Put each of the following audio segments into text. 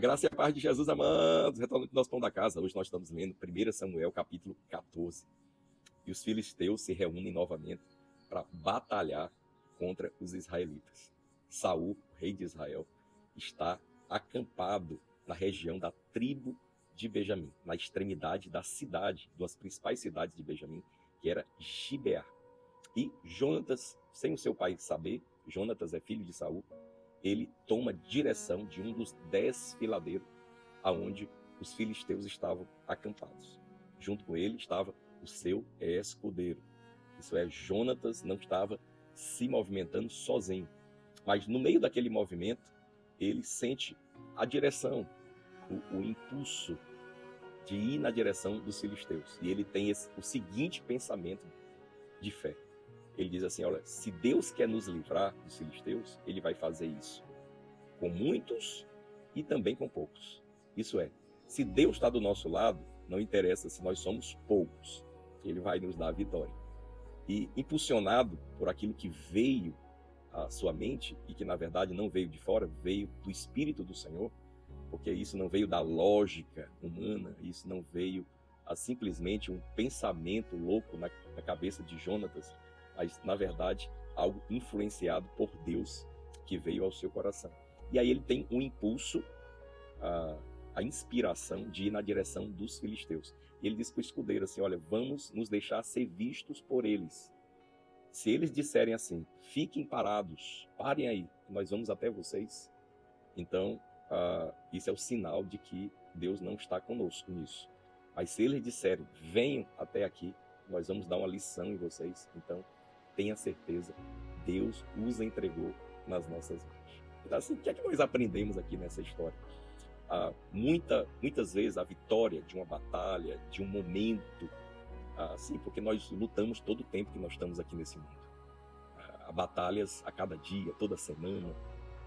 graça e a paz de Jesus, amados, retornando ao nosso pão da casa. Hoje nós estamos lendo 1 Samuel, capítulo 14. E os filisteus se reúnem novamente para batalhar contra os israelitas. Saul, rei de Israel, está acampado na região da tribo de Benjamim, na extremidade da cidade, das principais cidades de Benjamim, que era Gibeá. E Jonatas, sem o seu pai saber, Jonatas é filho de Saul, ele toma direção de um dos 10 filadeiros aonde os filisteus estavam acampados. Junto com ele estava o seu escudeiro. Isso é, Jonatas não estava se movimentando sozinho. Mas no meio daquele movimento, ele sente a direção, o impulso de ir na direção dos filisteus. E ele tem o seguinte pensamento de fé. Ele diz assim, olha, se Deus quer nos livrar dos filisteus, ele vai fazer isso com muitos e também com poucos. Isso é, se Deus está do nosso lado, não interessa se nós somos poucos, ele vai nos dar a vitória. E impulsionado por aquilo que veio à sua mente, e que na verdade não veio de fora, veio do Espírito do Senhor, porque isso não veio da lógica humana, isso não veio a simplesmente um pensamento louco na cabeça de Jonatas, mas na verdade algo influenciado por Deus que veio ao seu coração. E aí ele tem um impulso, a inspiração de ir na direção dos filisteus. E ele diz para o escudeiro assim, olha, vamos nos deixar ser vistos por eles. Se eles disserem assim, fiquem parados, parem aí, nós vamos até vocês. Então, isso é o sinal de que Deus não está conosco nisso. Mas se eles disserem, venham até aqui, nós vamos dar uma lição em vocês. Então, tenha certeza, Deus os entregou nas nossas mãos. Então, assim, o que é que nós aprendemos aqui nessa história? Muitas vezes a vitória de uma batalha, de um momento, assim, porque nós lutamos todo o tempo que nós estamos aqui nesse mundo. Há batalhas a cada dia, toda semana.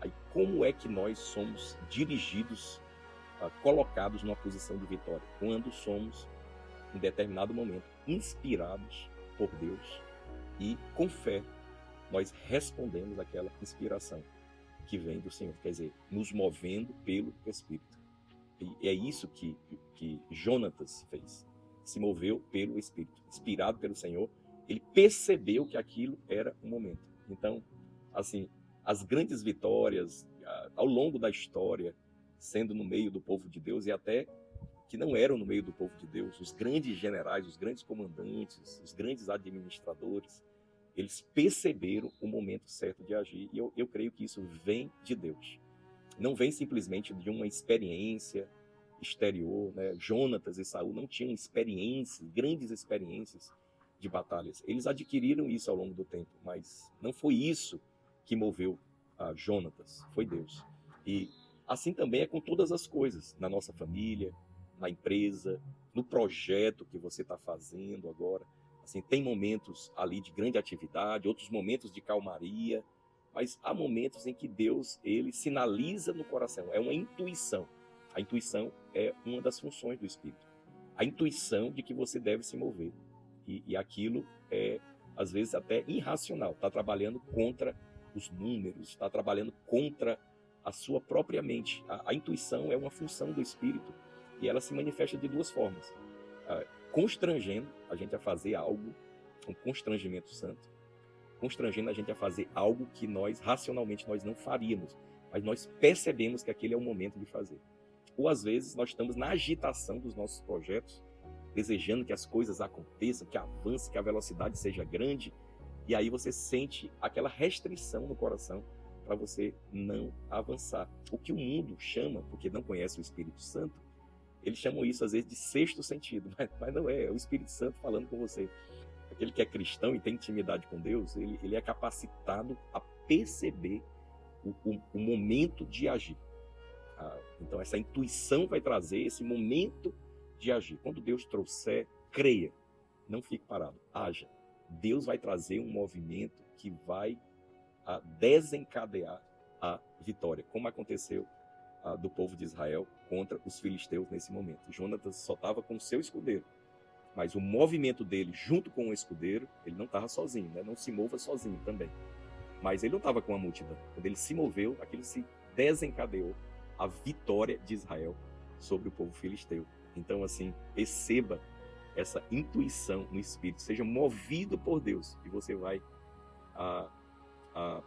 Aí, como é que nós somos dirigidos, colocados numa posição de vitória? Quando somos, em determinado momento, inspirados por Deus e, com fé, nós respondemos àquela inspiração que vem do Senhor, quer dizer, nos movendo pelo Espírito. E é isso que Jonatas fez, se moveu pelo Espírito, inspirado pelo Senhor, ele percebeu que aquilo era um momento. Então, assim, as grandes vitórias ao longo da história, sendo no meio do povo de Deus e até que não eram no meio do povo de Deus, os grandes generais, os grandes comandantes, os grandes administradores, eles perceberam o momento certo de agir. E eu creio que isso vem de Deus. Não vem simplesmente de uma experiência exterior, né? Jonatas e Saul não tinham experiências, grandes experiências de batalhas. Eles adquiriram isso ao longo do tempo, mas não foi isso que moveu a Jonatas, foi Deus. E assim também é com todas as coisas, na nossa família, na empresa, no projeto que você está fazendo agora. Assim, tem momentos ali de grande atividade, outros momentos de calmaria, mas há momentos em que Deus, ele sinaliza no coração, é uma intuição. A intuição é uma das funções do Espírito. A intuição de que você deve se mover. E aquilo é, às vezes, até irracional. Está trabalhando contra os números, está trabalhando contra a sua própria mente. A intuição é uma função do Espírito e ela se manifesta de duas formas. Constrangendo a gente a fazer algo, um constrangimento santo, constrangendo a gente a fazer algo que nós, racionalmente, nós não faríamos, mas nós percebemos que aquele é o momento de fazer. Ou às vezes nós estamos na agitação dos nossos projetos, desejando que as coisas aconteçam, que avance, que a velocidade seja grande, e aí você sente aquela restrição no coração para você não avançar. O que o mundo chama, porque não conhece o Espírito Santo, eles chamam isso às vezes de sexto sentido, mas não é o Espírito Santo falando com você. Aquele que é cristão e tem intimidade com Deus, ele é capacitado a perceber o momento de agir. Então essa intuição vai trazer esse momento de agir. Quando Deus trouxer, creia, não fique parado, haja. Deus vai trazer um movimento que vai desencadear a vitória, como aconteceu do povo de Israel contra os filisteus nesse momento. Jonatas só estava com o seu escudeiro, mas o movimento dele junto com o escudeiro, ele não estava sozinho, né? Não se mova sozinho também, mas ele não estava com a multidão. Quando ele se moveu, aquilo se desencadeou a vitória de Israel sobre o povo filisteu. Então, assim, perceba essa intuição no Espírito, seja movido por Deus, e você vai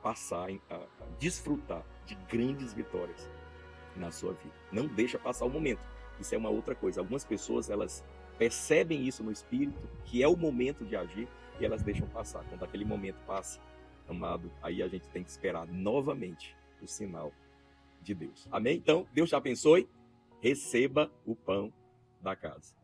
passar a desfrutar de grandes vitórias na sua vida. Não deixa passar o momento. Isso é uma outra coisa. Algumas pessoas, elas percebem isso no Espírito, que é o momento de agir, e elas deixam passar. Quando aquele momento passa, amado, aí a gente tem que esperar novamente o sinal de Deus. Amém? Então, Deus te abençoe. Receba o pão da casa.